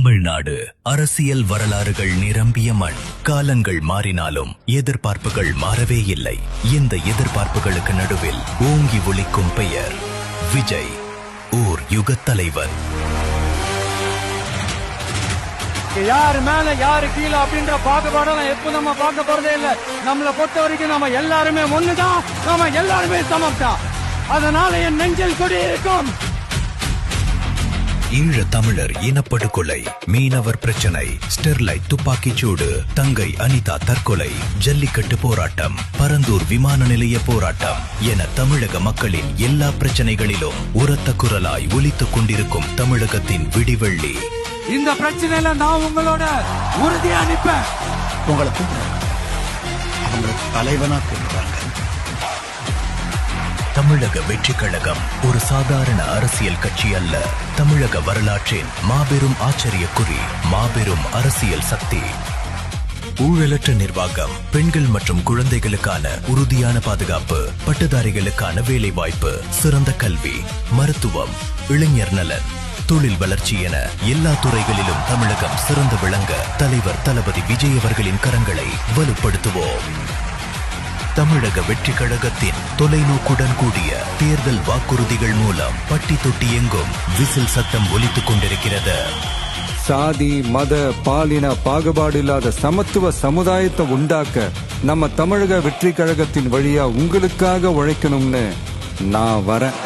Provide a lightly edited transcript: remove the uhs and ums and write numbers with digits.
தமிழ்நாடு அரசியல் வரலாறுகள் நிரம்பிய மண். காலங்கள் மாறினாலும் எதிர்பார்ப்புகள் மாறவே இல்லை. இந்த எதிர்பார்ப்புகளுக்கு நடுவில் ஓங்கி ஒலிக்கும் பெயர் விஜய், ஓர் யுகத் தலைவன். யாரு மேல யாரு கீழே அப்படின்ற பாகுபாடெல்லாம் எப்ப நம்ம பார்க்க போறதே இல்ல. நம்மளை பொறுத்த வரைக்கும் நம்ம எல்லாருமே ஒண்ணுதான், நம்ம எல்லாருமே சமம்தான். அதனால என் நெஞ்சில் குடியிருக்கும் ஈழ தமிழர் இனப்படுகொலை, மீனவர் பிரச்சனை, ஸ்டெர்லைட் துப்பாக்கிச் சூடு, தங்கை அனிதா தற்கொலை, ஜல்லிக்கட்டு போராட்டம், பரந்தூர் விமான நிலைய போராட்டம் என தமிழக மக்களின் எல்லா பிரச்சனைகளிலும் உரத்த குரலாய் ஒலித்துக் கொண்டிருக்கும் தமிழகத்தின் விடிவெள்ளி. இந்த பிரச்சனையில நான் உங்களோட உறுதியா நிற்பேன். உங்களுக்கு தலைவனா கூப்பிடுறாங்க. தமிழக வெற்றி கழகம் ஒரு சாதாரண அரசியல் கட்சி அல்ல. தமிழக வரலாற்றின் மாபெரும் ஆச்சரியக்குறி, மாபெரும் அரசியல் சக்தி. ஊழலற்ற நிர்வாகம், பெண்கள் மற்றும் குழந்தைகளுக்கான உறுதியான பாதுகாப்பு, பட்டதாரிகளுக்கான வேலை வாய்ப்பு, சிறந்த கல்வி, மருத்துவம், இளைஞர் நலன், தொழில் வளர்ச்சி என எல்லா துறைகளிலும் தமிழகம் சிறந்து விளங்க தலைவர் தளபதி விஜய் அவர்களின் கரங்களை வலுப்படுத்துவோம். தமிழக வெற்றி கழகத்தின் தொலைநோக்குடன் கூடிய தேர்தல் வாக்குறுதிகள் மூலம் பட்டி தொட்டி எங்கும் விசில் சத்தம் ஒலித்துக் கொண்டிருக்கிறது. சாதி மத பாலின பாகுபாடு இல்லாத சமத்துவ சமுதாயத்தை உண்டாக்க நம்ம தமிழக வெற்றி கழகத்தின் வழியா உங்களுக்காக உழைக்கணும்னு நான் வரேன்.